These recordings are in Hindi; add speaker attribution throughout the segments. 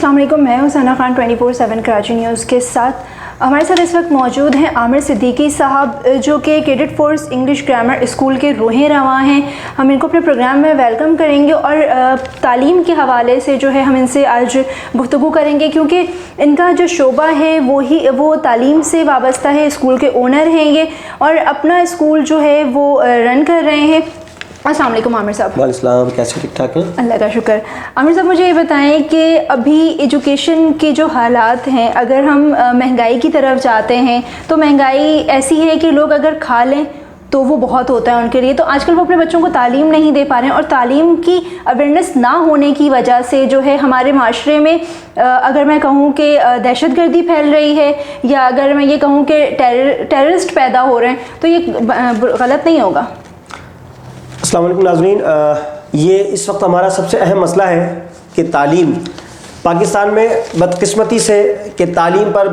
Speaker 1: अस्सलाम वालेकुम, मैं हूं सना खान 24/7 कराची न्यूज़ के साथ। हमारे साथ इस वक्त मौजूद हैं आमिर सिद्दीकी साहब, जो कि cadet force English grammar school के रूहें रवा हैं। हम इनको अपने प्रोग्राम में वेलकम करेंगे और तालीम के हवाले से जो है हम इनसे आज गुफ्तगू करेंगे, क्योंकि इनका जो शोबा है वो तालीम से वाबस्ता है। स्कूल के ओनर हैं ये और अपना स्कूल जो है वो रन कर रहे हैं। अस्सलाम वालेकुम आमिर साहब।
Speaker 2: वालेकुम, कैसे ठीक ठाक हैं?
Speaker 1: अल्लाह का शुक्र। आमिर साहब, मुझे ये बताएं कि अभी एजुकेशन के जो हालात हैं, अगर हम महंगाई की तरफ जाते हैं तो महंगाई ऐसी है कि लोग अगर खा लें तो वो बहुत होता है उनके लिए। तो आजकल वो अपने बच्चों को तालीम नहीं दे पा रहे हैं और तालीम की अवेयरनेस ना होने की वजह से जो है हमारे माशरे में अगर मैं कहूँ कि दहशतगर्दी फैल रही है, या अगर मैं ये कहूँ कि टेररिस्ट पैदा हो रहे हैं, तो ये गलत नहीं होगा?
Speaker 2: अस्सलाम वालेकुम नाज़रीन, ये इस वक्त हमारा सबसे अहम मसला है कि तालीम पाकिस्तान में बदकिस्मती से कि तालीम पर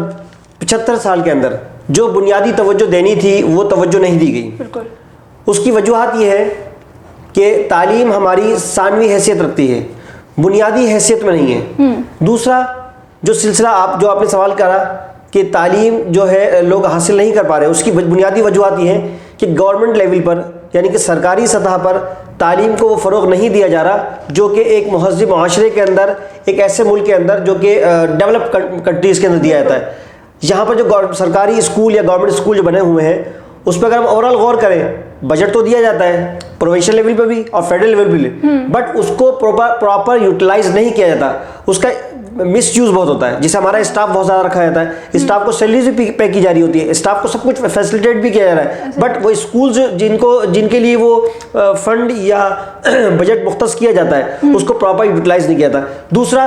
Speaker 2: 75 साल के अंदर जो बुनियादी तवज्जो देनी थी वो तवज्जो नहीं दी गई।
Speaker 1: बिल्कुल।
Speaker 2: उसकी वजूहात ये है कि तालीम हमारी सानवी हैसियत रखती है, बुनियादी हैसियत में नहीं है। दूसरा जो सिलसिला आपने सवाल करा कि तालीम जो है लोग हासिल नहीं कर पा रहे, उसकी बुनियादी वजूहात ये है कि गवर्नमेंट लेवल पर यानी कि सरकारी सतह पर तालीम को वो फ़रोग़ नहीं दिया जा रहा, जो कि एक महज़्ज़ब माशरे के अंदर, एक ऐसे मुल्क के अंदर जो कि डेवलप कंट्रीज़ के अंदर दिया जाता है। यहाँ पर जो सरकारी स्कूल या गवर्नमेंट स्कूल जो बने हुए हैं उस पर अगर हम ओवरऑल गौर करें, बजट तो दिया जाता है प्रोविंशियल लेवल पे भी और फेडरल लेवल पे भी, बट उसको प्रॉपर यूटिलाइज नहीं किया जाता। उसका मिसयूज़ बहुत होता है, जिसे हमारा स्टाफ बहुत ज़्यादा रखा जाता है, स्टाफ को सैलरीज भी पे की जा रही होती है, स्टाफ को सब कुछ फैसिलिटेट भी किया जा रहा है, बट वो स्कूल्स जिनके लिए वो फंड या बजट मुख्तस किया जाता है उसको प्रॉपर यूटिलाइज नहीं किया जाता। दूसरा,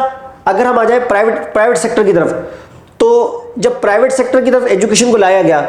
Speaker 2: अगर हम आ जाए प्राइवेट सेक्टर की तरफ, तो जब प्राइवेट सेक्टर की तरफ एजुकेशन को लाया गया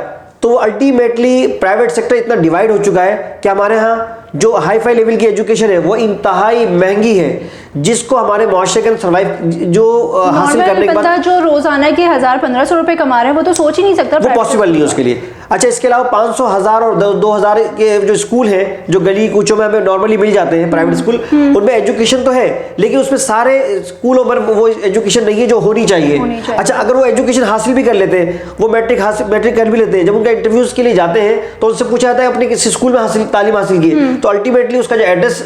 Speaker 2: तो अल्टीमेटली प्राइवेट सेक्टर इतना डिवाइड हो चुका है कि हमारे यहाँ जो हाई फाई लेवल की एजुकेशन है वो इंतहाई महंगी है, जिसको हमारे मुआशरे के अंदर सर्वाइव जो हासिल करने के बाद
Speaker 1: जो रोजाना के 1000-1500 रुपए कमा रहे हैं वो तो सोच ही नहीं सकता,
Speaker 2: वो पॉसिबल नहीं है उसके लिए। अच्छा, इसके अलावा 500, 1000 और 2000 के जो स्कूल हैं जो गली कूचों में हमें नॉर्मली मिल जाते हैं प्राइवेट स्कूल, उनमें एजुकेशन तो है लेकिन उसमें सारे स्कूलों पर वो एजुकेशन नहीं है जो होनी चाहिए। अच्छा, अगर वो एजुकेशन हासिल भी कर लेते हैं, वो मैट्रिक कर भी लेते हैं, जब उनका इंटरव्यूज के लिए जाते हैं तो उनसे पूछा जाता है अपने किसी स्कूल में तालीम हासिल की, तो अल्टीमेटली उसका जो एड्रेस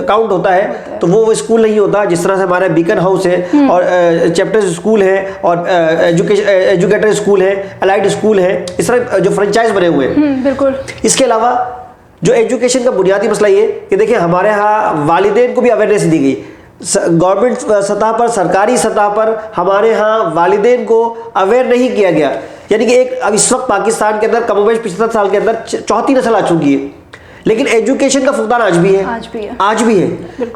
Speaker 2: काउंट होता है तो वो स्कूल नहीं होता। जिस तरह से हमारा बीकन हाउस है और चैप्टर स्कूल है और एजुकेटर स्कूल है, अलाइड स्कूल है, इस तरह जो फ्रेंचाइज बने हुए हैं।
Speaker 1: बिल्कुल।
Speaker 2: इसके अलावा जो एजुकेशन का बुनियादी मसला ये कि देखिए हमारे यहाँ वालिदैन को भी अवेयरनेस दी गई, गवर्नमेंट सतह पर, सरकारी सतह पर हमारे यहाँ वालिदैन को अवेयर नहीं किया गया। यानी कि अब इस वक्त पाकिस्तान के अंदर कमोबेश 75 साल के अंदर चौथी नस्ल आ चुकी है, लेकिन एजुकेशन का फुकदान आज भी है।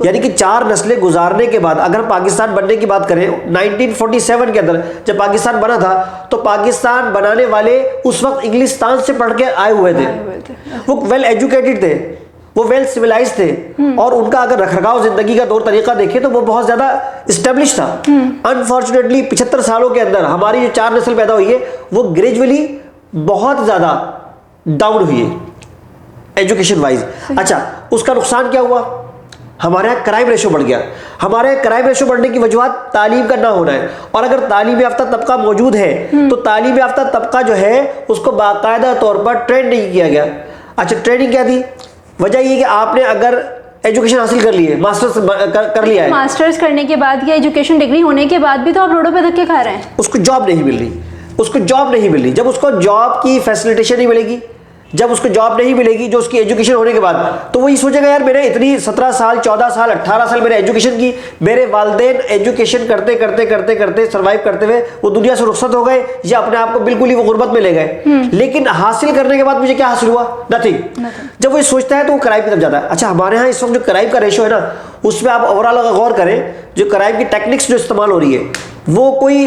Speaker 2: यानी कि 4 नस्लें गुजारने के बाद अगर पाकिस्तान बनने की बात करें, 1947 के अंदर जब पाकिस्तान बना था तो पाकिस्तान बनाने वाले उस वक्त इंग्लिस्तान से पढ़ के आए हुए थे। वो वेल एजुकेटेड थे, वो वेल सिविलाइज थे और उनका अगर रखरखाव जिंदगी का तौर तरीका देखें तो वो बहुत ज्यादा स्टेब्लिश था। अनफॉर्चुनेटली 75 सालों के अंदर हमारी जो 4 नस्ल पैदा हुई है वो ग्रेजुअली बहुत ज्यादा डाउन हुई है एजुकेशन वाइज। अच्छा, उसका नुकसान क्या हुआ? हमारे यहाँ क्राइम रेशो बढ़ गया। हमारे यहाँ क्राइम रेशो बढ़ने की वजूहत तालीम का ना होना है, और अगर तालीम याफ्ता तबका मौजूद है तो तालीम याफ्ता तबका जो है उसको बाकायदा तौर पर ट्रेन नहीं किया गया। अच्छा, ट्रेनिंग क्या थी? वजह ये कि आपने अगर एजुकेशन हासिल कर ली है, मास्टर्स कर लिया है,
Speaker 1: मास्टर्स करने के बाद या एजुकेशन डिग्री होने के बाद भी तो आप रोडों पे धक्के खा रहे हैं।
Speaker 2: उसको जॉब नहीं मिल रही, जब उसको जॉब की फैसिलिटेशन नहीं मिलेगी, जब उसको जॉब नहीं मिलेगी जो उसकी एजुकेशन होने के बाद, तो वो ये सोचेगा यार मैंने इतनी 17 साल 14 साल 18 साल मैंने एजुकेशन की, मेरे वालिदैन एजुकेशन करते करते सर्वाइव करते हुए वो दुनिया से रुखसत हो गए या अपने आप को बिल्कुल ही वो गुर्बत में ले गए, लेकिन हासिल करने के बाद मुझे क्या हासिल हुआ? नथिंग। जब वो सोचता है तो वो क्राइम की तरफ जाता है। अच्छा, हमारे यहाँ इस वक्त जो क्राइम का रेशो है ना, उसमें आप ओवरऑल अगर गौर करें, जो क्राइम की टेक्निक्स जो इस्तेमाल हो रही है वो कोई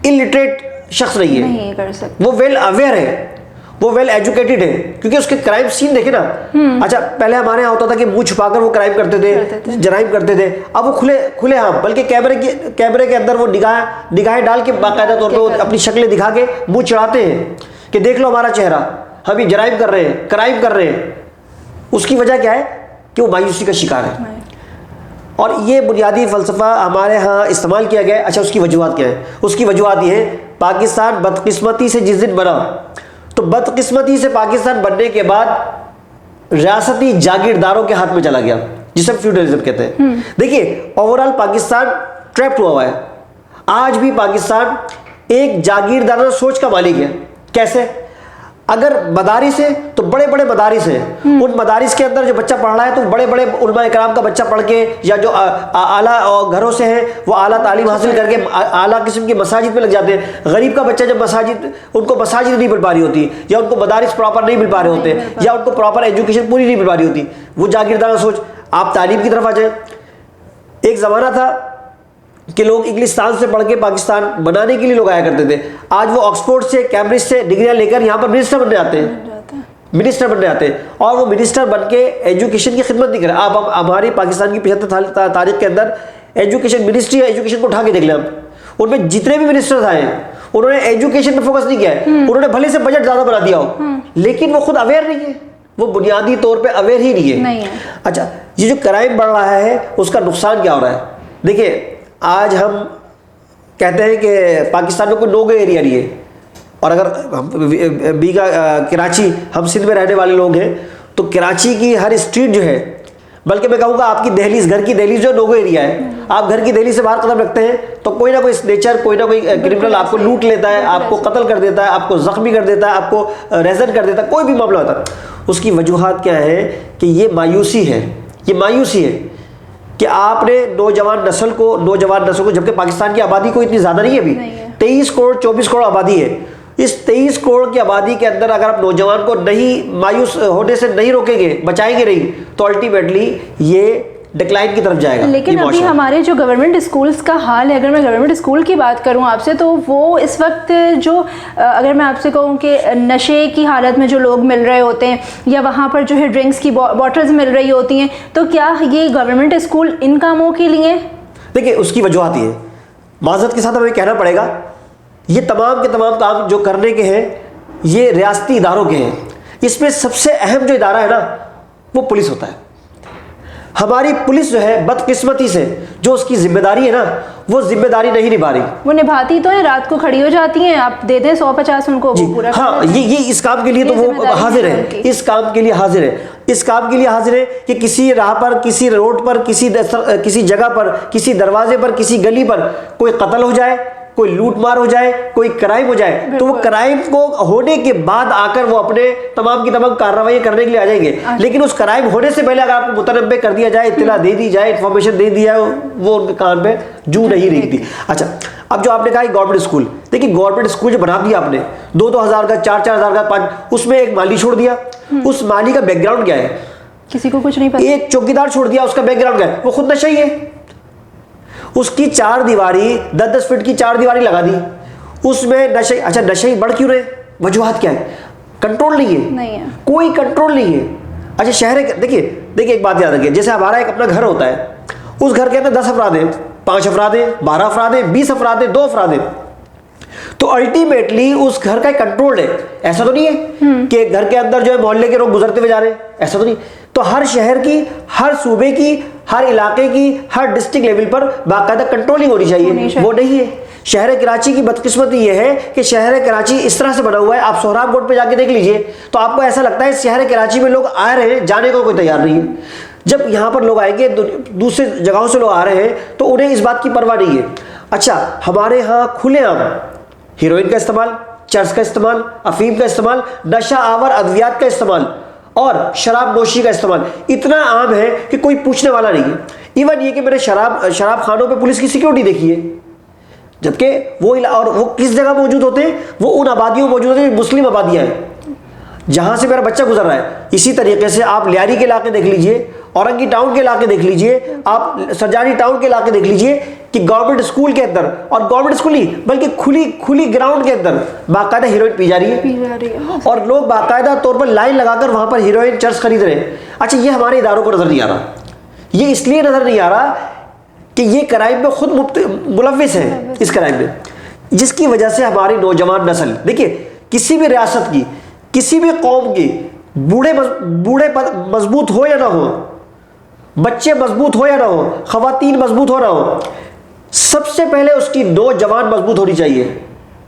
Speaker 2: इलिटरेट शख्स नहीं है, वो वेल अवेयर है, वो वेल एजुकेटेड है, क्योंकि उसके क्राइम सीन देखे ना। अच्छा, पहले हमारे यहाँ होता था कि मुंह छुपाकर वो क्राइम करते थे, जराइम करते थे, अब वो खुले हाँ, बल्कि कैमरे के अंदर वो निगाहें डाल के बाकायदा तौर पर अपनी शक्लें दिखा के मुंह चढ़ाते हैं कि देख लो हमारा चेहरा, हम ये जराइम कर रहे हैं, क्राइम कर रहे हैं। उसकी वजह क्या है कि वो मायूसी का शिकार है। और ये बुनियादी फ़लसफ़ा हमारे यहाँ इस्तेमाल किया गया है। अच्छा, उसकी वजूहत क्या है? उसकी वजूहत ये है, पाकिस्तान बदकिस्मती से जिस दिन बना, तो बदकिस्मती से पाकिस्तान बनने के बाद रियासती जागीरदारों के हाथ में चला गया, जिसे फ्यूडलिज्म कहते हैं। देखिए, ओवरऑल पाकिस्तान ट्रैप्ड हुआ है। आज भी पाकिस्तान एक जागीरदार सोच का मालिक है। कैसे? अगर मदारिस है तो बड़े बड़े मदारिस हैं, उन मदारिस के अंदर जो बच्चा पढ़ रहा है तो बड़े बड़े उलमा इकराम का बच्चा पढ़ के, या जो आला घरों से है वो आला तालीम हासिल करके आला किस्म की मसाजिद में लग जाते हैं। गरीब का बच्चा जब उनको मसाजिद नहीं मिल पा रही होती, या उनको मदारिस प्रॉपर नहीं मिल पा रहे होते, या उनको प्रॉपर एजुकेशन पूरी नहीं मिल पा रही होती, वो जागीरदार सोच। आप तालीम की तरफ आ जाए। एक ज़माना था कि लोग इंग्लिस्तान से पढ़ के पाकिस्तान बनाने के लिए लोग आया करते थे। आज वो ऑक्सफोर्ड से, कैम्ब्रिज से डिग्रियां लेकर यहाँ पर मिनिस्टर बनने आते हैं, मिनिस्टर बनने आते हैं, और वो मिनिस्टर बन के एजुकेशन की खिदमत नहीं करें। आप हमारी पाकिस्तान की 75 साल तारीख के अंदर एजुकेशन मिनिस्ट्री है, एजुकेशन को उठा के देख लें हम, उनमें जितने भी मिनिस्टर्स आए उन्होंने एजुकेशन पर फोकस नहीं किया है। उन्होंने भले से बजट ज़्यादा बना दिया हो, लेकिन वो खुद अवेयर नहीं है, वो बुनियादी तौर पर अवेयर ही नहीं है। अच्छा, ये जो क्राइम बढ़ रहा है उसका नुकसान क्या हो रहा है? देखिए, आज हम कहते हैं कि पाकिस्तान में कोई नो गो एरिया नहीं है, और अगर बीगा कराची, हम सिंध में रहने वाले लोग हैं, तो कराची की हर स्ट्रीट जो है, बल्कि मैं कहूँगा आपकी दहलीज, घर की दहलीज जो नो गो एरिया है, आप घर की दहलीज से बाहर कदम रखते हैं तो कोई ना कोई स्नेचर, कोई ना कोई क्रिमिनल आपको लूट लेता है, आपको कत्ल कर देता है, आपको जख्मी कर देता है, आपको रेजन कर देता है, कोई भी मामला होता है। उसकी वजूहत क्या है? कि ये मायूसी है, ये मायूसी है कि आपने नौजवान नस्ल को, जबकि पाकिस्तान की आबादी कोई इतनी ज़्यादा नहीं है अभी, 23 करोड़ 24 करोड़ आबादी है। इस 23 करोड़ की आबादी के अंदर अगर आप नौजवान को नहीं मायूस होने से नहीं रोकेंगे, बचाएंगे नहीं, तो अल्टीमेटली ये डिक्लाइन की तरफ जाएगा।
Speaker 1: लेकिन अभी हमारे जो गवर्नमेंट स्कूल्स का हाल है, अगर मैं गवर्नमेंट स्कूल की बात करूं आपसे, तो वो इस वक्त जो, अगर मैं आपसे कहूं कि नशे की हालत में जो लोग मिल रहे होते हैं, या वहाँ पर जो है ड्रिंक्स की बॉटल्स मिल रही होती हैं, तो क्या ये गवर्नमेंट स्कूल इन कामों के लिए?
Speaker 2: देखिए, उसकी वजूहत ये है, माज़रत के साथ हमें कहना पड़ेगा, ये तमाम के तमाम काम जो करने के हैं ये रियासती इदारों के हैं। इसमें सबसे अहम जो इदारा है ना, वो पुलिस होता है। हमारी पुलिस जो है बदकिस्मती से जो उसकी जिम्मेदारी है ना, वो जिम्मेदारी नहीं निभा रही।
Speaker 1: वो निभाती तो है, रात को खड़ी हो जाती हैं, आप दे दें 150 उनको, वो पूरा।
Speaker 2: हाँ, ये इस काम के लिए तो वो हाजिर है, इस काम के लिए हाजिर है, इस काम के लिए हाजिर है कि किसी राह पर, किसी रोड पर, किसी जगह पर, किसी दरवाजे पर, किसी गली पर कोई कत्ल हो जाए, कोई लूट मार हो जाए, कोई क्राइम हो जाए, तो वो क्राइम को होने के बाद आकर वो अपने तमाम की तमाम कार्रवाई करने के लिए आ जाएंगे। लेकिन उस क्राइम होने से पहले अगर आपको मुतनब्बे कर दिया जाए, इत्तला दे दी जाए, इन्फॉर्मेशन दे दिया, वो उनके कान पे जू नहीं रही थी। अच्छा, अब जो आपने कहा गवर्नमेंट स्कूल, देखिए गवर्नमेंट स्कूल जो बना दिया आपने 2-2 हज़ार का, 4-4 हज़ार का, 5, उसमें एक माली छोड़ दिया। उस माली का बैकग्राउंड क्या है?
Speaker 1: किसी को कुछ नहीं पता।
Speaker 2: एक चौकीदार छोड़ दिया, उसका बैकग्राउंड क्या है? वो खुद नशा ही है। उसकी 4 दीवारी, 10-10 फीट की 4 दीवारी लगा दी, उसमें नशे। अच्छा, नशे बढ़ क्यों रहे? वजूहत क्या है? कंट्रोल नहीं है, कोई कंट्रोल नहीं है। अच्छा, शहर, देखिए एक बात याद रखिए, जैसे हमारा एक अपना घर होता है, उस घर के अंदर 10 अफराद हैं, 5 अफराद हैं, 12 अफराद हैं, 20 अफराद हैं, 2 अफराद हैं, तो अल्टीमेटली उस घर का कंट्रोल है। ऐसा तो नहीं है कि घर के अंदर जो है मोहल्ले के लोग गुजरते हुए जा रहे हैं, ऐसा तो नहीं। तो हर शहर की, हर सूबे की, हर इलाके की, हर डिस्ट्रिक्ट लेवल पर बाकायदा कंट्रोलिंग होनी चाहिए, वो नहीं है। शहर कराची की बदकिस्मती ये है कि शहर कराची इस तरह से बना हुआ है, आप सोहराब रोड पे जाके देख लीजिए तो आपको ऐसा लगता है शहर कराची में लोग आ रहे हैं, जाने को कोई तैयार नहीं है। जब यहाँ पर लोग आएंगे, दूसरे जगहों से लोग आ रहे हैं, तो उन्हें इस बात की परवाह नहीं है। अच्छा, हमारे यहाँ खुलेआम हीरोइन का इस्तेमाल, चर्स का इस्तेमाल, अफीम का इस्तेमाल, नशा आवर अद्वियात का इस्तेमाल और शराब नोशी का इस्तेमाल इतना आम है कि कोई पूछने वाला नहीं है। इवन ये कि मैंने शराब खानों पे पुलिस की सिक्योरिटी देखी है, जबकि वो किस जगह मौजूद होते हैं? वो उन आबादियों में मौजूद होते हैं मुस्लिम आबादियाँ हैं जहाँ से मेरा बच्चा गुजर रहा है। इसी तरीके से आप लियारी के इलाके देख लीजिए, औरंगी टाउन के इलाके देख लीजिए, आप सरजानी टाउन के इलाके देख लीजिए कि गवर्नमेंट स्कूल के अंदर, और गवर्नमेंट स्कूल नहीं बल्कि खुली ग्राउंड के अंदर बाकायदा हीरोइन पी जा रही है और लोग बाकायदा तौर पर लाइन लगाकर वहां पर हीरोइन चर्च खरीद रहे हैं। अच्छा, ये हमारे इदारों को नजर नहीं आ रहा। ये इसलिए नजर नहीं आ रहा कि ये क्राइम में खुद मुलव्विस है, इस क्राइम में, जिसकी वजह से हमारी नौजवान नस्ल, देखिए किसी भी रियासत की, किसी भी कौम की, बूढ़े मजबूत हो या ना हो, बच्चे मजबूत हो या ना हो, खवातीन मजबूत हो ना हो, सबसे पहले उसकी नौजवान मजबूत होनी चाहिए।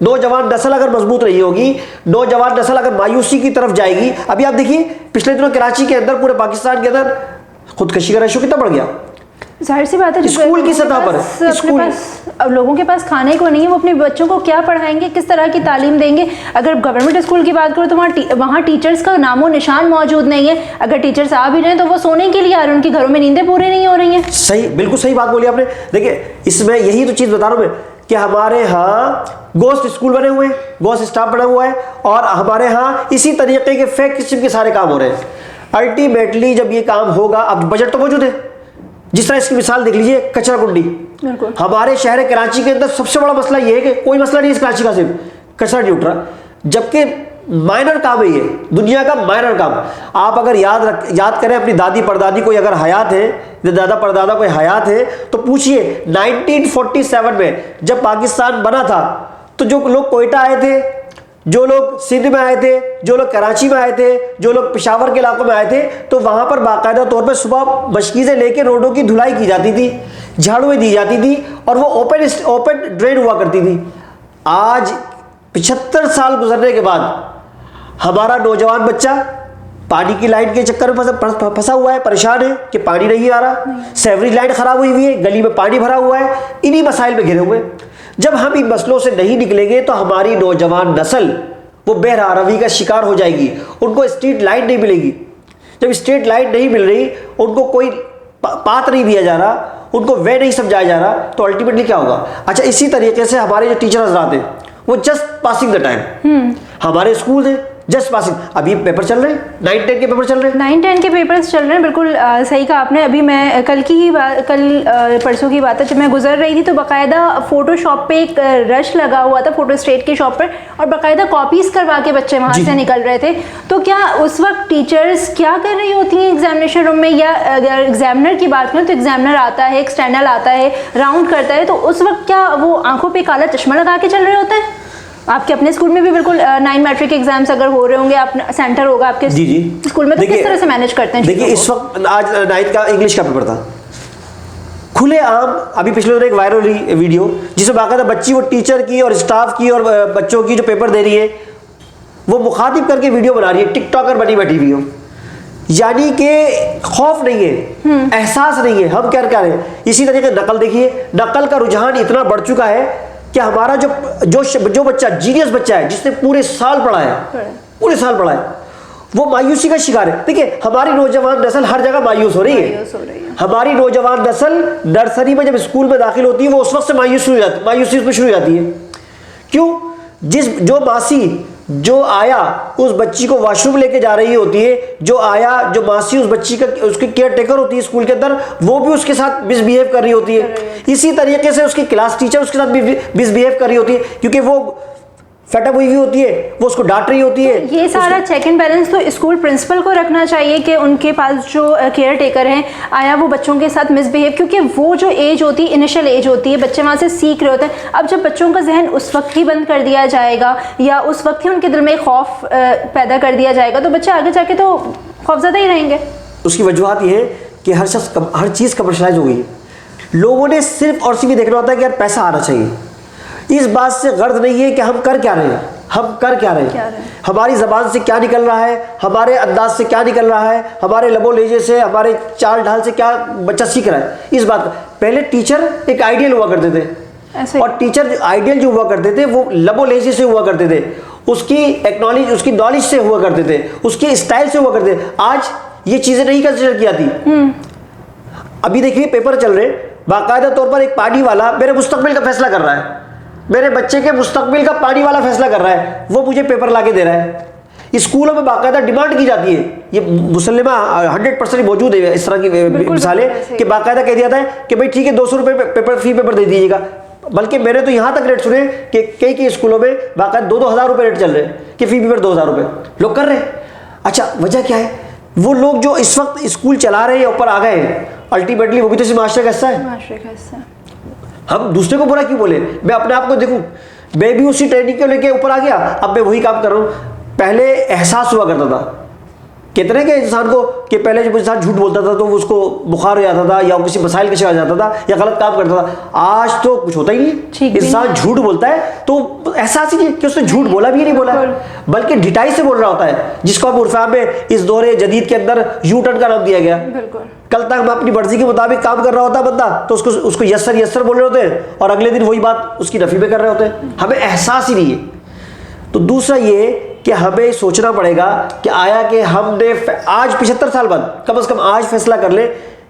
Speaker 2: नौजवान नस्ल अगर मजबूत रही होगी, नौजवान नस्ल अगर मायूसी की तरफ जाएगी। अभी आप देखिए पिछले दिनों कराची के अंदर, पूरे पाकिस्तान के अंदर खुदकशी का रेशो कितना बढ़ गया।
Speaker 1: जाहिर सी बात है,
Speaker 2: स्कूल की सतह पर स्कूल,
Speaker 1: अब लोगों के पास खाने को नहीं है, वो अपने बच्चों को क्या पढ़ाएंगे, किस तरह की तालीम देंगे। अगर गवर्नमेंट स्कूल की बात करो तो वहाँ टीचर्स का नामो निशान मौजूद नहीं है। अगर टीचर्स आ भी रहे हैं तो वो सोने के लिए आ रहे हैं, उनके घरों में नींदें पूरी नहीं हो रही हैं।
Speaker 2: सही, बिल्कुल सही बात बोली आपने। देखिए इसमें यही तो चीज़ बता रहा हूँ मैं कि हमारे यहाँ गोश्त स्कूल बने हुए हैं, गोश्त स्टाफ बना हुआ है, और हमारे यहाँ इसी तरीके के फेक किस्म के सारे काम हो रहे हैं। अल्टीमेटली जब ये काम होगा, अब बजट तो मौजूद है, जिस तरह इसकी मिसाल देख लीजिए कचरा कुंडी। हमारे शहर कराची के अंदर सबसे बड़ा मसला ये है कि कोई मसला नहीं है कराची का, सिर्फ कचरा नहीं उठ रहा, जबकि माइनर काम है ये, दुनिया का माइनर काम। आप अगर याद करें अपनी दादी परदादी कोई अगर हयात है, दादा परदादा कोई हयात है, तो पूछिए 1947 में जब पाकिस्तान बना था तो जो लोग कोयटा आए थे, जो लोग सिंध में आए थे, जो लोग कराची में आए थे, जो लोग पेशावर के इलाकों में आए थे, तो वहाँ पर बाकायदा तौर पर सुबह मशकीज़ें लेके रोडों की धुलाई की जाती थी, झाड़ुएँ दी जाती थी, और वो ओपन ड्रेन हुआ करती थी। आज 75 साल गुजरने के बाद हमारा नौजवान बच्चा पानी की लाइन के चक्कर में फंसा हुआ है, परेशान है कि पानी नहीं आ रहा, सेवरेज लाइन खराब हुई है, गली में पानी भरा हुआ है, इन्हीं मसाइल में घिरे हुए। जब हम इन मसलों से नहीं निकलेंगे तो हमारी नौजवान नस्ल वो बेरहवी का शिकार हो जाएगी। उनको स्ट्रीट लाइट नहीं मिलेगी। जब स्ट्रीट लाइट नहीं मिल रही, उनको कोई पाथ नहीं दिया जा रहा, उनको वे नहीं समझाया जा रहा, तो अल्टीमेटली क्या होगा। अच्छा, इसी तरीके से हमारे जो टीचर हजरात हैं वो जस्ट पासिंग द टाइम, हमारे स्कूल है जस्ट पासिंग। अभी पेपर चल रहे हैं, 9-10 के पेपर चल रहे हैं,
Speaker 1: 9-10 के पेपर्स चल रहे हैं। बिल्कुल सही कहा आपने। अभी मैं कल परसों की बात है, जब मैं गुजर रही थी तो बाकायदा फोटोशॉप पे एक रश लगा हुआ था फोटो स्टेट के शॉप पर, और बाकायदा कॉपीज़ करवा के बच्चे वहाँ से निकल रहे थे। तो क्या उस वक्त टीचर्स क्या कर रही होती हैं एग्जामिनेशन रूम में, या अगर एग्जामिनर की बात करें तो एग्जामिनर आता है, एक्सटर्नल आता है, राउंड करता है, तो उस वक्त क्या वो आंखों पर काला चश्मा लगा के चल रहे होते हैं? आपके अपने स्कूल में भी बिल्कुल 9 मैट्रिक एग्जाम्स अगर हो रहे होंगे, आप सेंटर होगा आपके स्कूल में, तो किस तरह से मैनेज करते हैं?
Speaker 2: देखिए इस वक्त आज 9th का इंग्लिश का पेपर था, खुले आम। अभी पिछले दिनों एक वायरल हुई वीडियो जिसमें बाकायदा बच्ची वो टीचर की और स्टाफ की और बच्चों की जो पेपर दे रही है वो मुखातिब करके वीडियो बना रही है, टिकटॉकर बनी बैठी हुई हो। यानी कि खौफ नहीं है, एहसास नहीं है, हम क्या कर रहे हैं। इसी तरीके नकल देखिए, नकल का रुझान इतना बढ़ चुका है कि हमारा जो बच्चा जीनियस बच्चा है, जिसने पूरे साल पढ़ा है, वो मायूसी का शिकार है। देखिए हमारी नौजवान नस्ल हर जगह मायूस हो रही है। हमारी नौजवान नस्ल नर्सरी में जब स्कूल में दाखिल होती है वो उस वक्त से मायूसी उसमें शुरू हो जाती है। क्यों? जो मासी जो आया उस बच्ची को वॉशरूम लेके जा रही होती है, जो मासी उस बच्ची का उसकी केयर टेकर होती है स्कूल के अंदर, वो भी उसके साथ मिसबिहेव कर रही होती है। इसी तरीके से उसकी क्लास टीचर उसके साथ भी मिसबिहेव कर रही होती है, क्योंकि वो फेटअप हुई होती है, वो उसको डांट रही होती है।
Speaker 1: तो ये सारा चेक एंड बैलेंस तो स्कूल प्रिंसिपल को रखना चाहिए कि उनके पास जो केयर टेकर हैं, आया वो बच्चों के साथ मिसबिहेव, क्योंकि वो जो एज होती है, इनिशियल एज होती है, बच्चे वहाँ से सीख रहे होते हैं। अब जब बच्चों का जहन उस वक्त ही बंद कर दिया जाएगा या उस वक्त ही उनके दिल में खौफ पैदा कर दिया जाएगा, तो बच्चे आगे जाके तो खौफजदा ही रहेंगे।
Speaker 2: उसकी वजूहत ये है कि हर चीज़ कमर्शलाइज हो गई है। लोगों ने सिर्फ और सिर्फ देखना होता है कि यार पैसा आना चाहिए। इस बात से गर्द नहीं है कि हम कर क्या रहे हैं, हमारी ज़बान से क्या निकल रहा है, हमारे अंदाज से क्या निकल रहा है, हमारे लबो लहजे से, हमारे चाल ढाल से क्या बच्चा सीख रहा है। इस बात का पहले टीचर एक आइडियल हुआ करते थे, और टीचर आइडियल जो हुआ करते थे वो लबो लहजे से हुआ करते थे, उसकी नॉलेज से हुआ करते थे, उसके स्टाइल से हुआ करते थे। आज ये चीज़ें नहीं कंसिडर की जाती। अभी देखिए पेपर चल रहे, बाकायदा तौर पर एक पानी वाला मेरे मुस्तकबिल का फैसला कर रहा है, मेरे बच्चे के मुस्तकबिल का पानी वाला फैसला कर रहा है, वो मुझे पेपर ला के दे रहा है। स्कूलों में बाकायदा डिमांड की जाती है, ये मुसल्लिमा 100% मौजूद है इस तरह की मिसालें कि बाकायदा कह दिया जाता है कि भाई ठीक है 200 रुपये फी पेपर दे दीजिएगा। बल्कि मैंने तो यहाँ तक रेट सुने कि कई स्कूलों में बाकायदा 2-2 हज़ार रुपये रेट चल रहे हैं कि फी पेपर 2,000 रुपये लोग कर रहे हैं। अच्छा, वजह क्या है? वो लोग जो इस वक्त स्कूल चला रहे हैं ऊपर आ गए हैं, अल्टीमेटली वो भी तो इस माशरे का हिस्सा है। हम दूसरे को बुरा क्यों बोले? मैं अपने आप को देखूं, मैं भी उसी ट्रेनिंग को लेके ऊपर आ गया, अब मैं वही काम कर रहा हूँ। पहले एहसास हुआ करता था कहते हैं कि इंसान को कि पहले जब इंसान झूठ बोलता था तो उसको बुखार हो जाता था या किसी मसाइल का शिकार हो जाता था या गलत काम करता था। आज तो कुछ होता ही नहीं, इंसान झूठ बोलता है तो एहसास ही नहीं कि उसने झूठ बोला भी नहीं बोला, बल्कि ढिठाई से बोल रहा होता है, जिसको अब उर्फाम में इस दौरे जदीद के अंदर यू टर्न का नाम दिया गया। कल तक मैं अपनी मर्जी के मुताबिक काम कर रहा होता बंदा तो उसको यस्सर बोल रहे होते हैं और अगले दिन वही बात उसकी नफी में कर रहे होते हैं, हमें एहसास ही नहीं है। तो दूसरा ये कि हमें सोचना पड़ेगा कि आया कि हमने आज 75 साल बाद कम से कम आज फैसला कर ले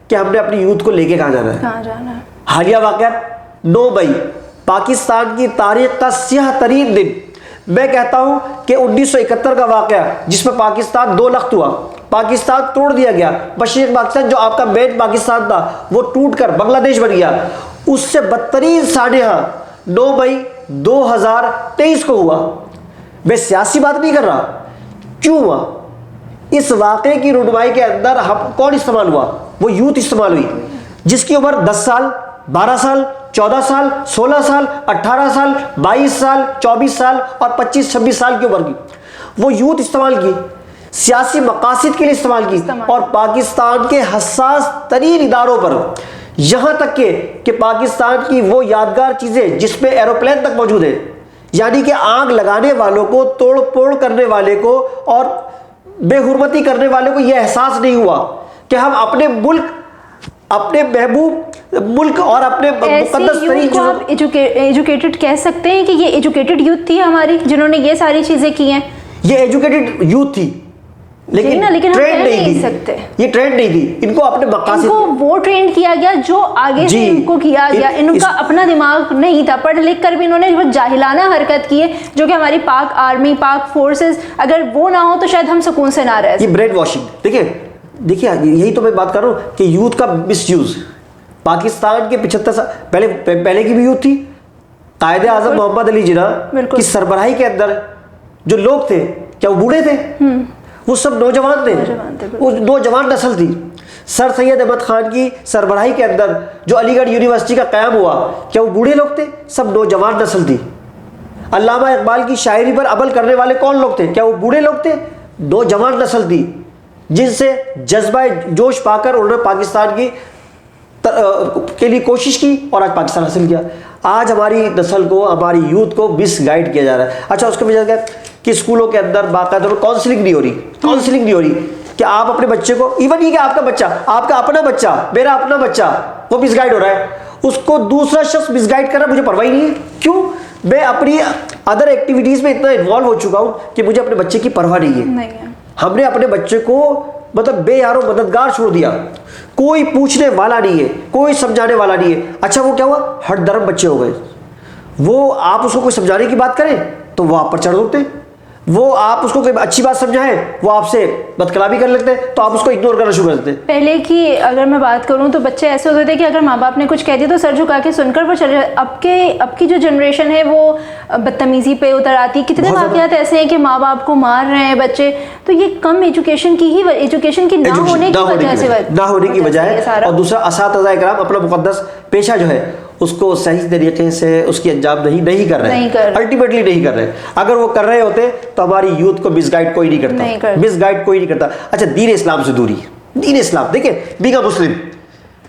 Speaker 2: कि हमने अपनी यूथ को लेके कहाँ जाना है। हालिया वाक़या 9 मई पाकिस्तान की तारीख का स्याह तरीन दिन, मैं कहता हूं कि 1971 का वाक़या जिसमें पाकिस्तान 2 लख्त हुआ, पाकिस्तान तोड़ दिया गया, मशरिक़ पाकिस्तान जो आपका मेन पाकिस्तान था वो टूटकर बांग्लादेश बन गया, उससे बदतरीन सानहा 9 मई 2023 को हुआ। मैं सियासी बात नहीं कर रहा, क्यों हुआ? इस वाक़े की रुनमाई के अंदर हम कौन इस्तेमाल हुआ? वो यूथ इस्तेमाल हुई जिसकी उम्र 10 साल, 12 साल, 14 साल, 16 साल, 18 साल, 22 साल, 24 साल और 25-26 साल की उम्र की वो यूथ इस्तेमाल की, सियासी मकासद के लिए इस्तेमाल की और पाकिस्तान के हसास तरीन इदारों पर, यहाँ तक कि पाकिस्तान की वो यादगार चीज़ें जिसमें एरोप्लेन तक मौजूद है, यानी कि आग लगाने वालों को, तोड़ फोड़ करने वाले को और बेहुरमती करने वाले को यह एहसास नहीं हुआ कि हम अपने मुल्क, अपने महबूब मुल्क और अपने मुकद्दस तरीन
Speaker 1: को आप एजुकेटेड कह सकते हैं कि ये एजुकेटेड यूथ थी हमारी जिन्होंने ये सारी चीजें की हैं।
Speaker 2: ये एजुकेटेड यूथ थी लेकिन ट्रेंड नहीं थी सकते। ये ट्रेंड नहीं थी, इनको अपने मकासद,
Speaker 1: इनको वो ट्रेंड किया गया जो आगे से इनको किया गया। इनका अपना दिमाग नहीं था, पढ़ लिख कर भी इन्होंने वो जाहिलाना हरकत की है जो कि हमारी पाक आर्मी, पाक फोर्सेस, अगर वो ना हो तो शायद हम सुकून से ना रह सकें।
Speaker 2: ये ब्रेन वॉशिंग, देखिए यही तो मैं बात कर रहा हूँ कि यूथ का मिसयूज। पाकिस्तान के 75 साल पहले की भी यूथ थी। कायदे आजम मोहम्मद अली जिन्ना की सरबराही के अंदर जो लोग थे, क्या वो बूढ़े थे? वो सब नौजवान थे, वो नौजवान नस्ल थी। सर सैयद अहमद खान की सरबराही के अंदर जो अलीगढ़ यूनिवर्सिटी का क़याम हुआ, क्या वो बूढ़े लोग थे? सब नौजवान नस्ल थी। अल्लामा इकबाल की शायरी पर अमल करने वाले कौन लोग थे? क्या वो बूढ़े लोग थे? नौजवान नस्ल थी जिनसे जज्बा जोश पाकर उन्होंने पाकिस्तान की के लिए कोशिश की और आज पाकिस्तान हासिल किया। आज हमारी नस्ल को, हमारी यूथ को मिसगाइड किया जा रहा है। अच्छा, उसके वजह कि स्कूलों के अंदर बाकायदा काउंसलिंग नहीं हो रही कि आप अपने बच्चे को, इवन ये कि आपका बच्चा, आपका अपना बच्चा, मेरा अपना बच्चा वो मिसगाइड हो रहा है, उसको दूसरा शख्स मिसगाइड कर रहा है, मुझे परवाह ही नहीं है। क्यों? मैं अपनी अदर एक्टिविटीज़ में इतना इन्वॉल्व हो चुका हूँ कि मुझे अपने बच्चे की परवाह नहीं है। हमने अपने बच्चे को मतलब बेयारो मददगार छोड़ दिया, कोई पूछने वाला नहीं है, कोई समझाने वाला नहीं है। अच्छा, वो क्या हुआ? हर धर्म बच्चे हो गए। वो आप उसको कोई समझाने की बात करें तो वो आप पर चढ़ उठते, वो आप उसको कोई अच्छी बात समझाएं वो आपसे बदकलामी कर लेते हैं, तो आप उसको इग्नोर करना शुरू कर देते हैं।
Speaker 1: पहले की अगर मैं बात करूं तो बच्चे ऐसे होते थे कि अगर माँ बाप ने कुछ कह दिया तो सर झुका के सुनकर वो चले। अब की जो जनरेशन है वो बदतमीजी पे उतर आती है। कितने वाकयात ऐसे हैं कि माँ बाप को मार रहे हैं बच्चे, तो ये कम एजुकेशन की ना होने की वजह है।
Speaker 2: और दूसरा, असातिज़ा इकराम अपना मुकद्दस पेशा जो है उसको सही तरीके से उसकी अंजाम नहीं कर रहे हैं, अल्टीमेटली नहीं कर रहे। अगर वो कर रहे होते तो हमारी यूथ को मिसगाइड कोई नहीं करता। अच्छा, दीन इस्लाम से दूरी, दीन इस्लाम, देखिए being a Muslim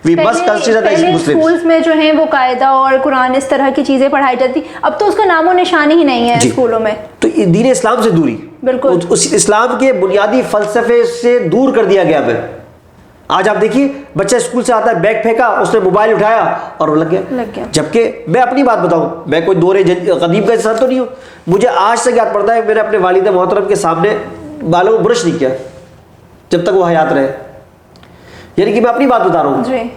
Speaker 2: we must consider that Muslim.
Speaker 1: Schools में जो है वो कायदा और कुरान इस तरह की चीजें पढ़ाई जाती, अब तो उसका नामो निशान ही नहीं है स्कूलों में।
Speaker 2: तो दीन इस्लाम से दूरी, बिल्कुल उस इस्लाम के बुनियादी फलसफे से दूर कर दिया गया हमें। आज आप देखिए, बच्चा स्कूल से आता है, बैग फेंका, उसने मोबाइल उठाया और वो लग गया। जबकि मैं अपनी बात बताऊं, मैं कोई दौरे कदीम का इंसान तो नहीं हूं, मुझे आज तक याद पड़ता है मैंने अपने वालिद मोहतरम के सामने बालों में ब्रश नहीं किया जब तक वो हयात रहे। यानी कि मैं अपनी बात बता रहा हूँ।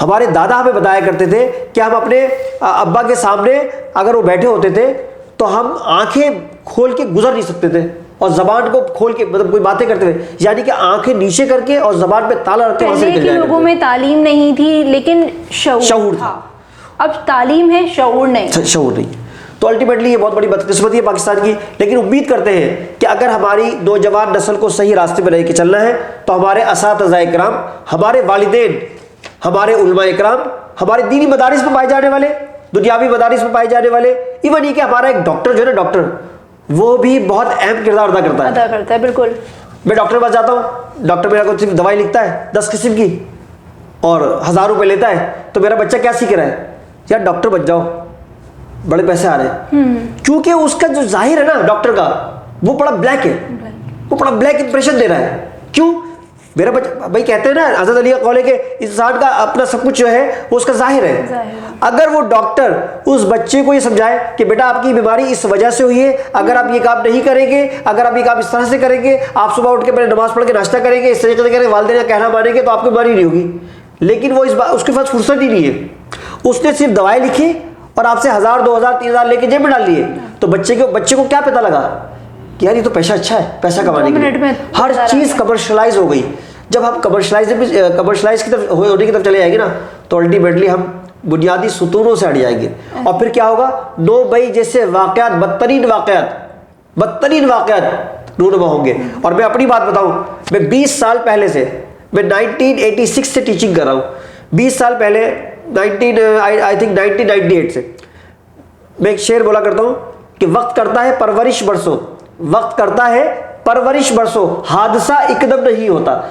Speaker 2: हमारे दादा हमें बताया करते थे कि हम अपने अब्बा के सामने अगर वो बैठे होते थे तो हम आंखें खोल के गुजर नहीं सकते थे और जबान को खोल के, मतलब कोई बातें करते हुए, यानी कि आंखें नीचे करके और जबान पे ताला रख के वहां से निकल जाया।
Speaker 1: लोगों में तालीम नहीं थी लेकिन शऊर था। अब तालीम है, शऊर नहीं।
Speaker 2: तो अल्टीमेटली ये बहुत बड़ी बदकिस्मती है पाकिस्तान की। लेकिन उम्मीद करते हैं कि अगर हमारी नौजवान नस्ल को सही रास्ते पर लेके चलना है तो हमारे असातिज़ा इकराम, हमारे वालिदैन, हमारे उलमा इकराम, हमारे दीनी मदारिस में पाए जाने वाले, दुनियावी मदारिस में पाए जाने वाले, इवन ये कि हमारा एक डॉक्टर जो है ना, डॉक्टर वो भी बहुत अहम किरदार अदा करता है।
Speaker 1: बिल्कुल।
Speaker 2: मैं डॉक्टर के पास जाता हूँ, डॉक्टर मेरा को सिर्फ दवाई लिखता है 10 किस्म की और 1000 रुपये लेता है, तो मेरा बच्चा क्या सीख रहा है, यार डॉक्टर बन जाओ, बड़े पैसे आ रहे हैं। क्योंकि उसका जो जाहिर है ना डॉक्टर का, वो बड़ा ब्लैक है, वो बड़ा ब्लैक इंप्रेशन दे रहा है। क्यों? मेरा बच्चा, भाई कहते हैं ना हज़रत अली का कौल है कि इंसान का अपना सब कुछ जो है वो उसका जाहिर है। अगर वो डॉक्टर उस बच्चे को ये समझाए कि बेटा आपकी बीमारी इस वजह से हुई है, अगर आप ये काम नहीं करेंगे, अगर आप ये काम इस तरह से करेंगे, आप सुबह उठ के पहले नमाज पढ़ के नाश्ता करेंगे, इस तरीके से करेंगे, वालिदैन का कहना मानेंगे, तो आपकी बीमारी नहीं होगी। लेकिन वो इस बात, उसके पास फुर्सत ही नहीं है, उसने सिर्फ दवाई लिखी और आपसे 1000, 2000, 3000 लेके जेब में डाल लिए। तो बच्चे को क्या पता लगा कि यार ये तो पैसा अच्छा है, पैसा कमाने के लिए हर चीज़ कमर्शलाइज हो गई। जब हम कमर्शलाइज की तरफ होने की तरफ चले जाएंगे ना, तो अल्टीमेटली हम बुनियादी सुतूनों से हट जाएंगे। और फिर क्या होगा, 9 मई जैसे वाक़यात, बदतरीन वाक़यात रूनुमा होंगे। और मैं अपनी बात बताऊं, मैं 20 साल पहले से, मैं 1986 से टीचिंग कर रहा हूँ। 20 साल पहले आई थिंक 1998 से मैं एक शेर बोला करता हूँ कि वक्त करता है परवरिश बरसों, वक्त करता है परवरिश बरसों, हादसा एकदम नहीं होता।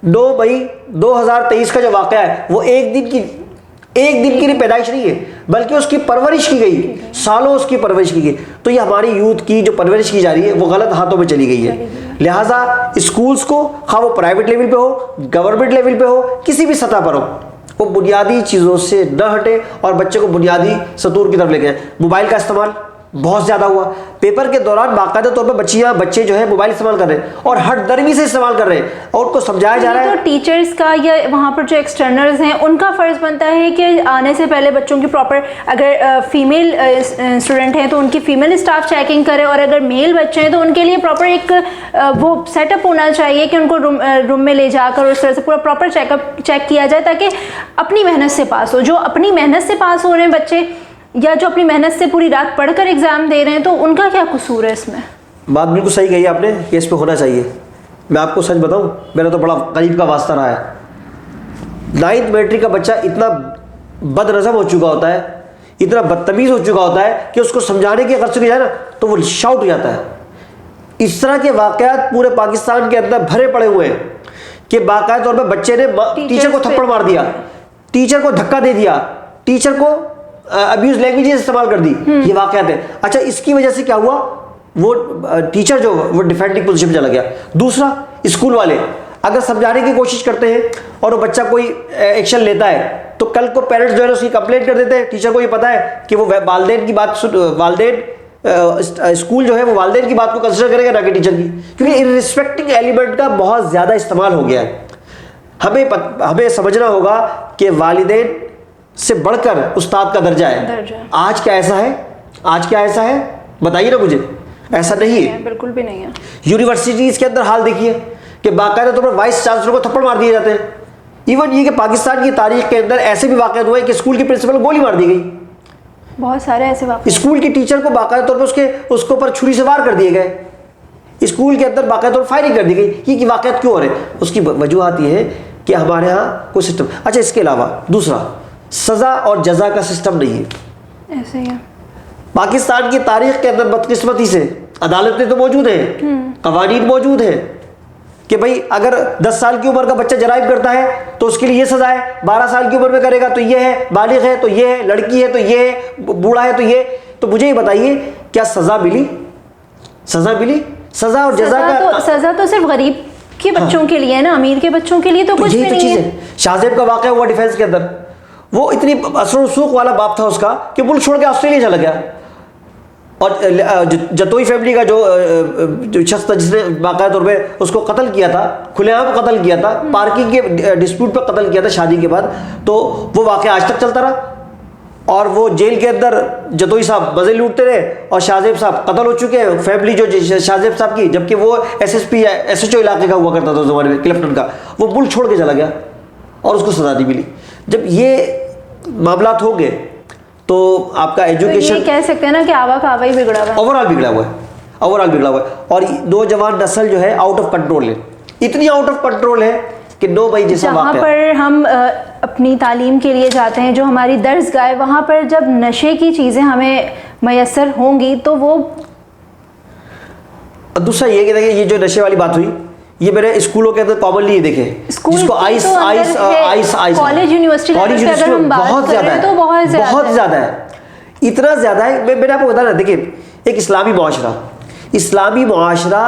Speaker 2: 9 मई 2023 का जो वाक़या है वो एक दिन की पैदाइश नहीं है, बल्कि उसकी परवरिश की गई, सालों उसकी परवरिश की गई। तो ये हमारी यूथ की जो परवरिश की जा रही है वो गलत हाथों में चली गई है। लिहाजा स्कूल्स को, खा वो प्राइवेट लेवल पे हो, गवर्नमेंट लेवल पे हो, किसी भी सतह पर हो, वो बुनियादी चीज़ों से न हटे और बच्चे को बुनियादी सतूर की तरफ लेके जाए। मोबाइल का इस्तेमाल बहुत ज़्यादा हुआ, पेपर के दौरान बाकायदा तौर पर बच्चे जो है मोबाइल इस्तेमाल कर रहे हैं और हर दरवी से इस्तेमाल कर रहे हैं, और उनको समझाया जा रहा है।
Speaker 1: तो टीचर्स का या वहाँ पर जो एक्सटर्नल्स हैं उनका फ़र्ज़ बनता है कि आने से पहले बच्चों की प्रॉपर, अगर फीमेल स्टूडेंट हैं तो उनकी फ़ीमेल स्टाफ चेकिंग करे, और अगर मेल बच्चे हैं तो उनके लिए प्रॉपर एक वो सेटअप होना चाहिए कि उनको रूम में ले जाकर उस तरह से पूरा प्रॉपर चेक किया जाए, ताकि अपनी मेहनत से पास हो। जो अपनी मेहनत से पास हो रहे हैं बच्चे, या जो अपनी मेहनत से पूरी रात पढ़कर एग्जाम दे रहे हैं, तो उनका क्या कसूर है इसमें? बात
Speaker 2: बिल्कुल सही कही आपने कि इस पे होना चाहिए। मैं आपको सच बताऊं, मेरा तो बड़ा करीब का वास्ता रहा है। 9th मैट्रिक का बच्चा इतना बदनज़म हो चुका होता है, इतना बदतमीज़ हो चुका होता है कि उसको समझाने की अगर सुनी जाए ना तो वो शाउट हो जाता है। इस तरह के वाक़यात पूरे पाकिस्तान के अंदर भरे पड़े हुए हैं कि बाकायदा तौर पर बच्चे ने टीचर को थप्पड़ मार दिया, टीचर को धक्का दे दिया, टीचर को अब्यूज लैंग्वेज इस्तेमाल कर दी। ये वाक़यात है। अच्छा, इसकी वजह से क्या हुआ, वो टीचर जो वो डिफेंडिंग पोजीशन में चला गया। दूसरा, स्कूल वाले अगर समझाने की कोशिश करते हैं और वो बच्चा कोई एक्शन लेता है, तो कल को पेरेंट्स जो है उसकी कंप्लेंट कर देते हैं। टीचर को ये पता है कि वो वालिदैन की बात स्कूल जो है वो वालिदैन की बात को कंसिडर करेगा, ना कि टीचर की, क्योंकि इररिस्पेक्टिंग एलिमेंट का बहुत ज़्यादा इस्तेमाल हो गया है। हमें समझना होगा कि वालिदैन से बढ़कर उस्ताद का दर्जा है। आज क्या ऐसा है बताइए ना मुझे। ऐसा नहीं है,
Speaker 1: बिल्कुल भी नहीं है।
Speaker 2: यूनिवर्सिटीज़ के अंदर हाल देखिए कि बाकायदा तौर पर वाइस चांसलर को थप्पड़ मार दिए जाते हैं। इवन ये कि पाकिस्तान की तारीख के अंदर ऐसे भी वाक़यात हुए कि स्कूल के प्रिंसिपल को गोली मार दी गई।
Speaker 1: बहुत सारे ऐसे वाक़यात,
Speaker 2: स्कूल के टीचर को बाकायदा तौर पर उसके ऊपर छुरी से वार कर दिए गए। स्कूल के अंदर बाकायदा तौर पर फायरिंग कर दी गई। ये वाक़यात क्यों हो रहे हैं? उसकी वजूहत ये है कि हमारे यहाँ कोई सिस्टम। अच्छा, इसके अलावा दूसरा, सज़ा और जज़ा का सिस्टम नहीं है।
Speaker 1: ऐसे ही है।
Speaker 2: पाकिस्तान की तारीख के अंदर बदकिस्मती से अदालतें तो मौजूद हैं, कवानीन मौजूद हैं कि भाई अगर 10 साल की उम्र का बच्चा जराइम करता है तो उसके लिए ये सज़ा है, 12 साल की उम्र में करेगा तो ये है, बालिग है तो ये है, लड़की है तो ये है, बूढ़ा है तो ये। तो मुझे ये बताइए, क्या सज़ा मिली? सज़ा और
Speaker 1: सज़ा तो सिर्फ गरीब के बच्चों के लिए है ना, अमीर के बच्चों के लिए तो कुछ भी नहीं है।
Speaker 2: शाहजेब का वाक़या हुआ डिफेंस के अंदर, वो इतनी असर रसूख वाला बाप था उसका कि मुल्क छोड़ के ऑस्ट्रेलिया चला गया। और जतोई फैमिली का जो शख्स था जिसने बाकायदा तौर पे उसको कत्ल किया था, खुलेआम कत्ल किया था, पार्किंग के डिस्प्यूट पर कत्ल किया था शादी के बाद, तो वो वाक़या आज तक चलता रहा। और वो जेल के अंदर जतोई साहब मज़े लूटते रहे और शाहजेब साहब कत्ल हो चुके हैं। फैमिली जो शाहजेब साहब की, जबकि वो SSP या SHO इलाके का हुआ करता था उस ज़माने में, क्लिफ्टन का, वो मुल्क छोड़ के चला गया और उसको सज़ा नहीं मिली। जब ये मामलात हो गए तो आपका एजुकेशन,
Speaker 1: तो ये कह सकते हैं ना कि आवा का आवा ही बिगड़ा हुआ है,
Speaker 2: ओवरऑल बिगड़ा हुआ है। और नौजवान नस्ल जो है आउट ऑफ कंट्रोल है, इतनी आउट ऑफ कंट्रोल है कि 9 मई जैसा
Speaker 1: जहाँ पर हम अपनी तालीम के लिए जाते हैं, जो हमारी दर्सगाह है, वहाँ पर जब नशे की चीज़ें हमें मैसर होंगी तो वो।
Speaker 2: दूसरा ये कि देखिए, ये जो नशे वाली बात हुई, ये मेरे स्कूलों के अंदर कॉमनली देखे,
Speaker 1: स्कूल
Speaker 2: जिसको आइस
Speaker 1: तो अंदर
Speaker 2: आइस
Speaker 1: है,
Speaker 2: ice ice
Speaker 1: college university level पे अगर हम बात
Speaker 2: बहुत ज्यादा
Speaker 1: करें
Speaker 2: है,
Speaker 1: तो बहुत
Speaker 2: ज्यादा है, इतना ज्यादा है। मैंने आपको बताया ना, देखिए एक इस्लामी मुआशरा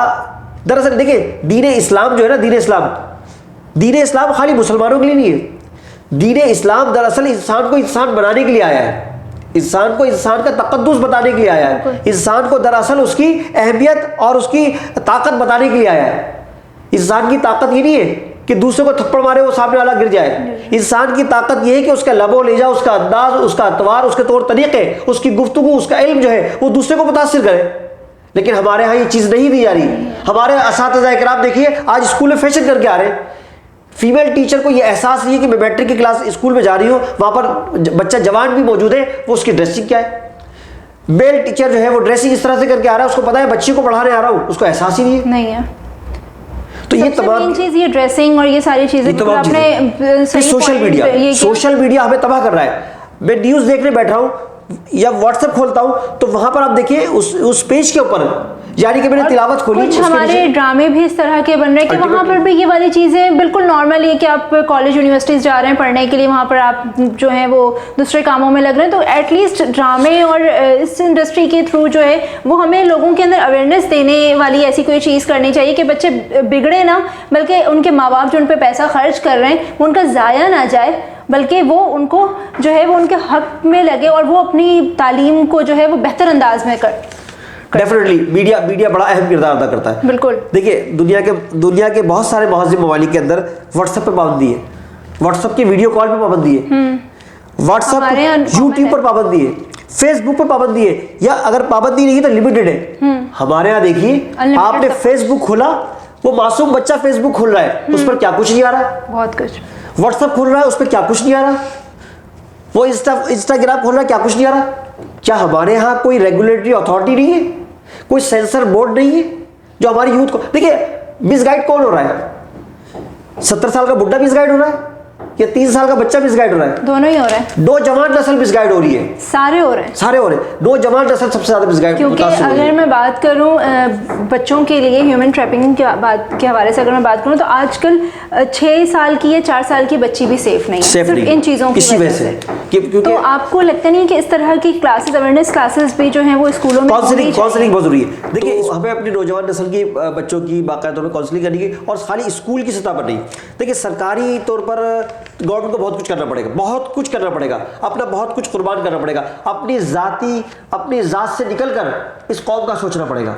Speaker 2: दरअसल देखिए दीन इस्लाम जो है ना, दीन इस्लाम खाली मुसलमानों के लिए नहीं है। दीन इस्लाम दरअसल इंसान को इंसान बनाने के लिए आया है, इंसान को इंसान का तकद्दुस बताने के लिए आया है, इंसान को दरअसल उसकी अहमियत और उसकी ताकत बताने के लिए आया है। इंसान की ताकत ये नहीं है कि दूसरे को थप्पड़ मारे वो सामने वाला गिर जाए। इंसान की ताकत ये है कि उसका लबो लेजा, उसका अंदाज, उसका अतवार, उसके तौर तरीके, उसकी गुफ्तगू, उसका इल्म जो है वो दूसरे को मुतासिर करे। लेकिन हमारे यहाँ ये चीज़ नहीं दी जा रही। हमारे असातिज़ा इकराम देखिए आज स्कूल में फैशन करके आ रहे हैं। फीमेल टीचर को ये एहसास नहीं है कि मैं मैट्रिक की क्लास स्कूल में जा रही हूँ, वहाँ पर बच्चा जवान भी मौजूद है, वो उसकी ड्रेसिंग क्या है। मेल टीचर जो है वो ड्रेसिंग इस तरह से करके आ रहा है, उसको पता है बच्चे को पढ़ाने आ रहा हूँ, उसको एहसास ही नहीं है। तो ये तमाम
Speaker 1: चीज, ये ड्रेसिंग और ये सारी चीजें
Speaker 2: सोशल मीडिया हमें तबाह कर रहा है। मैं न्यूज़ देखने बैठ रहा हूँ या व्हाट्सएप खोलता हूँ तो वहां पर आप देखिए उस पेज के ऊपर, यानी कि मैंने तिलावत खोली,
Speaker 1: कुछ हमारे ड्रामे भी इस तरह के बन रहे हैं कि वहाँ पर भी ये वाली चीज़ें बिल्कुल नॉर्मल है कि आप कॉलेज यूनिवर्सिटीज़ जा रहे हैं पढ़ने के लिए, वहाँ पर आप जो है वो दूसरे कामों में लग रहे हैं। तो एटलीस्ट ड्रामे और इस इंडस्ट्री के थ्रू जो है वो हमें लोगों के अंदर अवेयरनेस देने वाली ऐसी कोई चीज़ करनी चाहिए कि बच्चे बिगड़े ना, बल्कि उनके माँ बाप जो उन पर पैसा खर्च कर रहे हैं वो उनका ज़ाया ना जाए, बल्कि वो उनको जो है वो उनके हक में लगे और वो अपनी तालीम को जो है वो बेहतर अंदाज में कर।
Speaker 2: डेफिनेटली मीडिया बड़ा अहम किरदार अदा करता है।
Speaker 1: बिल्कुल।
Speaker 2: देखिए दुनिया के बहुत सारे महज़िब ममालिक के अंदर व्हाट्सएप पे पाबंदी है, व्हाट्सएप की वीडियो कॉल पे पाबंदी है, व्हाट्सएप यूट्यूब पर पाबंदी है, फेसबुक पर पाबंदी है, या अगर पाबंदी नहीं तो लिमिटेड है। हमारे यहाँ देखिए आपने फेसबुक खोला, वो मासूम बच्चा फेसबुक खोल रहा है, उस पर क्या कुछ नहीं आ रहा,
Speaker 1: बहुत कुछ।
Speaker 2: व्हाट्सएप खोल रहा है, उस पर क्या कुछ नहीं आ रहा, वो इंस्टाग्राम खोल रहा है, क्या कुछ नहीं आ रहा। क्या हमारे यहाँ कोई रेगुलेटरी अथॉरिटी नहीं है, कोई सेंसर बोर्ड नहीं है जो हमारी यूथ को, देखिए मिसगाइड कौन हो रहा है? 70 साल का बुड्ढा मिसगाइड हो रहा है या 3 साल का बच्चा मिसगाइड हो रहा है?
Speaker 1: दोनों ही हो रहा है।
Speaker 2: नौजवान नस्ल मिसगाइड हो रही है, सारे हो रहे हैं। नौजवान नस्ल सबसे ज्यादा मिसगाइड।
Speaker 1: क्योंकि अगर मैं बात करूं बच्चों के लिए ह्यूमन ट्रैफिकिंग के हवाले से अगर मैं बात करूं तो आजकल 6 साल की या 4 साल की बच्ची भी सेफ नहीं है, सिर्फ इन चीज़ों की वजह से। तो आपको लगता नहीं कि इस तरह की क्लासेस, अवेयरनेस क्लासेस भी जो हैं वो स्कूलों में
Speaker 2: काउंसलिंग बहुत जरूरी है। देखिए हमें अपनी नौजवान नस्ल की बच्चों की बाकायदा काउंसलिंग करनी है, और खाली स्कूल की सतह पर नहीं। देखिए सरकारी तौर पर गवर्नमेंट को बहुत कुछ करना पड़ेगा, अपना बहुत कुछ कुर्बान करना पड़ेगा, अपनी ज़ात से निकलकर इस कौम का सोचना पड़ेगा।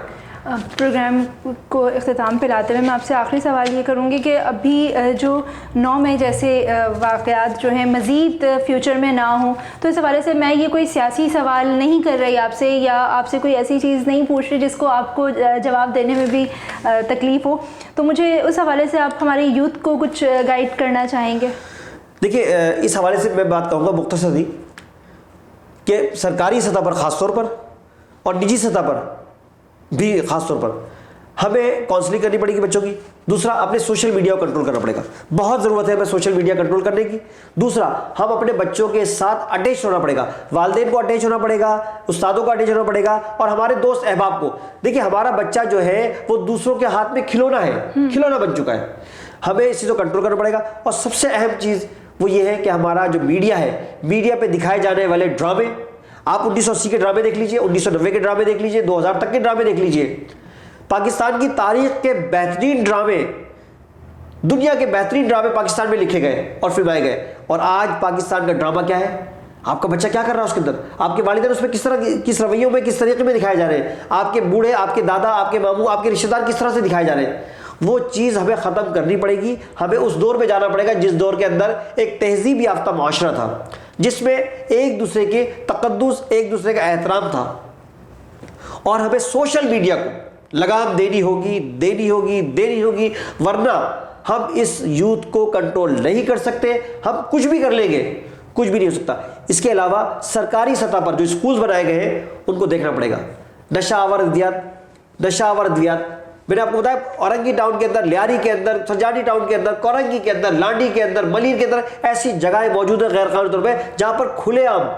Speaker 1: प्रोग्राम को इख्तिताम पे लाते हुए मैं आपसे आखिरी सवाल ये करूँगी कि अभी जो 9 मई जैसे वाक़यात जो हैं मज़ीद फ्यूचर में ना हो, तो इस हवाले से मैं ये कोई सियासी सवाल नहीं कर रही आपसे, या आपसे कोई ऐसी चीज़ नहीं पूछ रही जिसको आपको जवाब देने में भी तकलीफ़ हो, तो मुझे उस हवाले से आप हमारे यूथ को कुछ गाइड करना चाहेंगे?
Speaker 2: देखिए इस हवाले से मैं बात कहूँगा मुख्तसर सी कि सरकारी सतह पर ख़ास तौर पर और निजी सतह पर भी ख़ास तौर पर हमें काउंसलिंग करनी पड़ेगी बच्चों की। दूसरा, अपने सोशल मीडिया को कंट्रोल करना पड़ेगा, बहुत ज़रूरत है हमें सोशल मीडिया कंट्रोल करने की। दूसरा, हम अपने बच्चों के साथ अटैच होना पड़ेगा, वालिदैन को अटैच होना पड़ेगा, उस्तादों को अटैच होना पड़ेगा, और हमारे दोस्त अहबाब को। देखिए हमारा बच्चा जो है वो दूसरों के हाथ में खिलौना है, खिलौना बन चुका है, हमें इस चीज़ को कंट्रोल करना पड़ेगा। और सबसे अहम चीज़ वो ये है कि हमारा जो मीडिया है, मीडिया पे दिखाए जाने वाले ड्रामे, आप 1980 के ड्रामे देख लीजिए, 1990 के ड्रामे देख लीजिए, 2000 तक के ड्रामे देख लीजिए, पाकिस्तान की तारीख के बेहतरीन ड्रामे, दुनिया के बेहतरीन ड्रामे पाकिस्तान में लिखे गए और फिल्माए गए। और आज पाकिस्तान का ड्रामा क्या है, आपका बच्चा क्या कर रहा है उसके अंदर, आपके वालिदैन उसमें किस रवैयों में, किस तरीके में दिखाए जा रहे हैं, आपके बूढ़े, आपके दादा, आपके मामू, आपके रिश्तेदार किस तरह से दिखाए जा रहे हैं। वो चीज़ हमें ख़त्म करनी पड़ेगी। हमें उस दौर में जाना पड़ेगा जिस दौर के अंदर एक तहजीब याफ्ता माशरा था, जिसमें एक दूसरे के तकद्दुस, एक दूसरे का एहतराम था। और हमें सोशल मीडिया को लगाम देनी होगी, वरना हम इस यूथ को कंट्रोल नहीं कर सकते। हम कुछ भी कर लेंगे, कुछ भी नहीं हो सकता। इसके अलावा सरकारी सतह पर जो स्कूल्स बनाए गए हैं उनको देखना पड़ेगा। नशा आवर अद्वियात मैंने आपको बताया, औरंगी टाउन के अंदर, लियारी के अंदर, सरजानी टाउन के अंदर, कोरंगी के अंदर, लांडी के अंदर, मलीर के अंदर ऐसी जगहें मौजूद है गैर कानूनी तौर पर जहां पर खुलेआम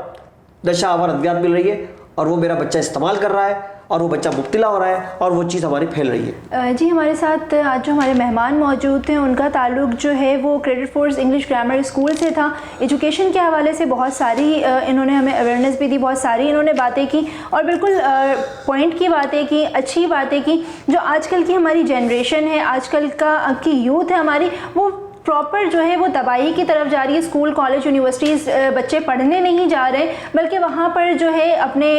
Speaker 2: नशा आवर अद्वियात मिल रही है, और वो मेरा बच्चा इस्तेमाल कर रहा है और वो बच्चा मुब्तला हो रहा है और वो चीज़ हमारी फैल रही है।
Speaker 1: जी, हमारे साथ आज जो हमारे मेहमान मौजूद थे उनका ताल्लुक़ जो है वो credit force English grammar school से था। एजुकेशन के हवाले से बहुत सारी इन्होंने हमें अवेयरनेस भी दी, बहुत सारी इन्होंने बातें की और बिल्कुल पॉइंट की बातें की, अच्छी बातें की। जो आजकल की हमारी जनरेशन है, आजकल की यूथ है हमारी, वो प्रॉपर जो है वो तबाही की तरफ जा रही है। स्कूल, कॉलेज, यूनिवर्सिटीज़ बच्चे पढ़ने नहीं जा रहे, बल्कि वहाँ पर जो है अपने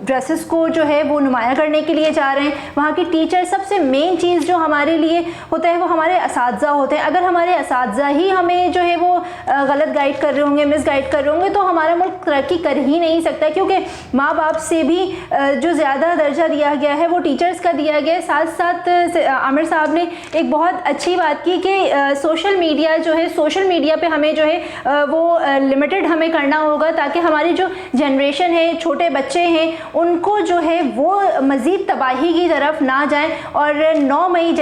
Speaker 1: ड्रेसेस को जो है वो नुमाया करने के लिए जा रहे हैं। वहाँ की टीचर, सबसे मेन चीज़ जो हमारे लिए होता है वो हमारे असातिज़ा होते हैं। अगर हमारे असातिज़ा ही हमें जो है वो गलत गाइड कर रहे होंगे, मिस गाइड कर रहे होंगे, तो हमारा मुल्क तरक्की कर ही नहीं सकता, क्योंकि माँ बाप से भी जो ज़्यादा दर्जा दिया गया है वो टीचर्स का दिया गया है। साथ साथ आमिर साहब ने एक बहुत अच्छी बात की कि सोशल मीडिया जो है, सोशल मीडिया पे हमें जो है वो लिमिटेड हमें करना होगा, ताकि हमारी जो जनरेशन है, छोटे बच्चे हैं, उनको जो है वो मज़ीद तबाही की तरफ ना जाएं और 9 मई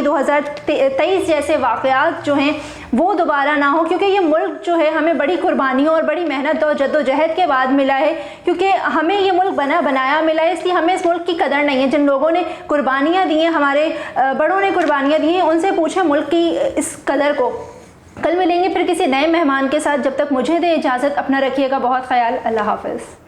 Speaker 1: 2023 जैसे वाक़यात जो हैं वो दोबारा ना हो, क्योंकि ये मुल्क जो है हमें बड़ी कुर्बानियों और बड़ी मेहनत और जद्दोजहद के बाद मिला है। क्योंकि हमें ये मुल्क बनाया मिला है, इसलिए हमें इस मुल्क की कदर नहीं है। जिन लोगों ने कुर्बानियाँ दी हैं, हमारे बड़ों ने कुर्बानियाँ दी हैं, उनसे पूछें मुल्क की इस कदर को। कल मिलेंगे फिर किसी नए मेहमान के साथ। जब तक मुझे दे इजाज़त, अपना रखिएगा बहुत ख्याल। अल्लाह हाफ़िज़।